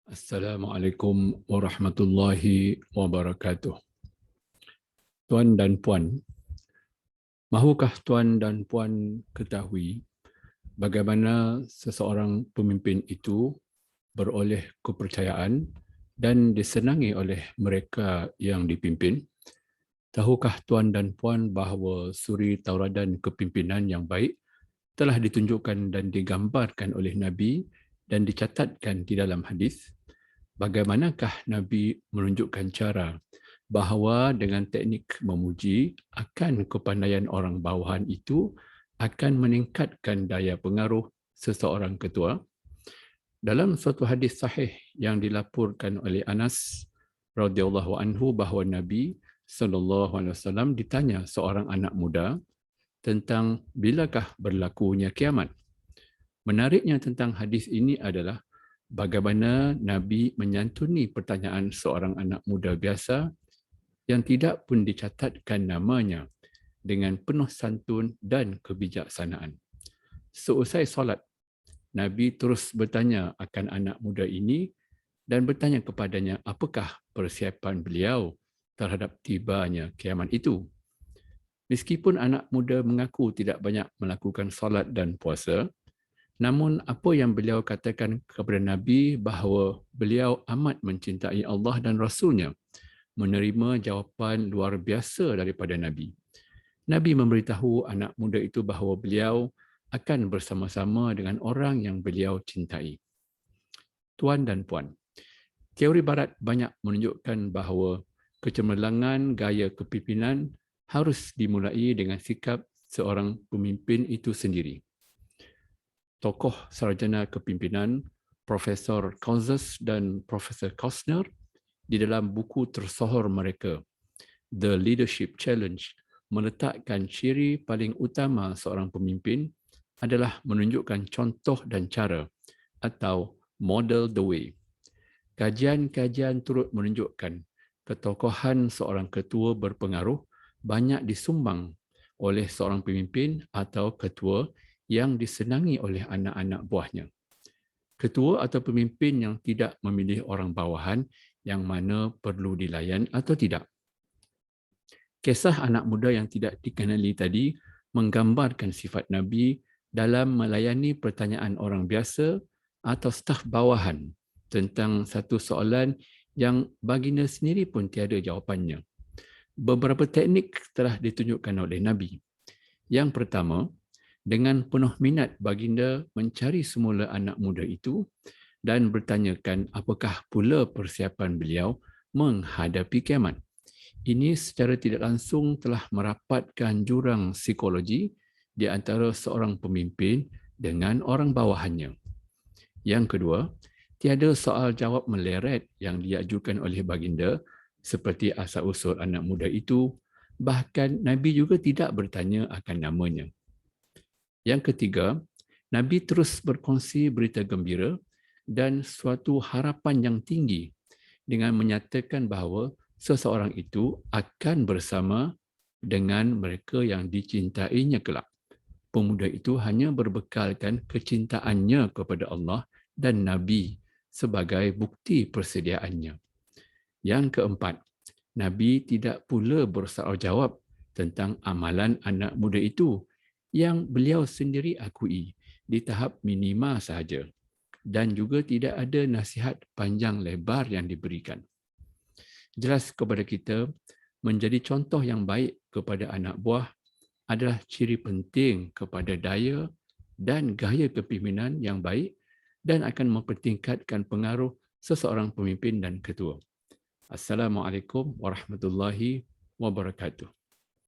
Assalamualaikum warahmatullahi wabarakatuh. Tuan dan puan, mahukah tuan dan puan ketahui bagaimana seseorang pemimpin itu beroleh kepercayaan dan disenangi oleh mereka yang dipimpin? Tahukah tuan dan puan bahawa suri tauradan kepimpinan yang baik telah ditunjukkan dan digambarkan oleh Nabi dan dicatatkan di dalam hadis? Bagaimanakah Nabi menunjukkan cara bahawa dengan teknik memuji akan kepandaian orang bawahan itu akan meningkatkan daya pengaruh seseorang ketua? Dalam suatu hadis sahih yang dilaporkan oleh Anas radhiyallahu anhu bahawa Nabi sallallahu alaihi wasallam ditanya seorang anak muda tentang bilakah berlakunya kiamat. Menariknya tentang hadis ini adalah bagaimana Nabi menyantuni pertanyaan seorang anak muda biasa yang tidak pun dicatatkan namanya dengan penuh santun dan kebijaksanaan. Seusai solat, Nabi terus bertanya akan anak muda ini dan bertanya kepadanya apakah persiapan beliau terhadap tibanya kiamat itu. Meskipun anak muda mengaku tidak banyak melakukan solat dan puasa, namun apa yang beliau katakan kepada Nabi bahawa beliau amat mencintai Allah dan Rasulnya menerima jawapan luar biasa daripada Nabi. Nabi memberitahu anak muda itu bahawa beliau akan bersama-sama dengan orang yang beliau cintai. Tuan dan puan, teori barat banyak menunjukkan bahawa kecemerlangan gaya kepimpinan harus dimulai dengan sikap seorang pemimpin itu sendiri. Tokoh sarjana kepimpinan Profesor Kauzes dan Profesor Kostner di dalam buku tersohor mereka, The Leadership Challenge, meletakkan ciri paling utama seorang pemimpin adalah menunjukkan contoh dan cara atau model the way. Kajian-kajian turut menunjukkan ketokohan seorang ketua berpengaruh banyak disumbang oleh seorang pemimpin atau ketua yang disenangi oleh anak-anak buahnya. Ketua atau pemimpin yang tidak memilih orang bawahan yang mana perlu dilayan atau tidak. Kisah anak muda yang tidak dikenali tadi menggambarkan sifat Nabi dalam melayani pertanyaan orang biasa atau staf bawahan tentang satu soalan yang baginda sendiri pun tiada jawapannya. Beberapa teknik telah ditunjukkan oleh Nabi. Yang pertama, dengan penuh minat baginda mencari semula anak muda itu dan bertanyakan apakah pula persiapan beliau menghadapi kiamat. Ini secara tidak langsung telah merapatkan jurang psikologi di antara seorang pemimpin dengan orang bawahannya. Yang kedua, tiada soal jawab meleret yang diajukan oleh baginda seperti asal-usul anak muda itu, bahkan Nabi juga tidak bertanya akan namanya. Yang ketiga, Nabi terus berkongsi berita gembira dan suatu harapan yang tinggi dengan menyatakan bahawa seseorang itu akan bersama dengan mereka yang dicintainya kelak. Pemuda itu hanya berbekalkan kecintaannya kepada Allah dan Nabi sebagai bukti persediaannya. Yang keempat, Nabi tidak pula bersoal jawab tentang amalan anak muda itu yang beliau sendiri akui di tahap minima sahaja dan juga tidak ada nasihat panjang lebar yang diberikan. Jelas kepada kita, menjadi contoh yang baik kepada anak buah adalah ciri penting kepada daya dan gaya kepimpinan yang baik dan akan mempertingkatkan pengaruh seseorang pemimpin dan ketua. Assalamualaikum warahmatullahi wabarakatuh.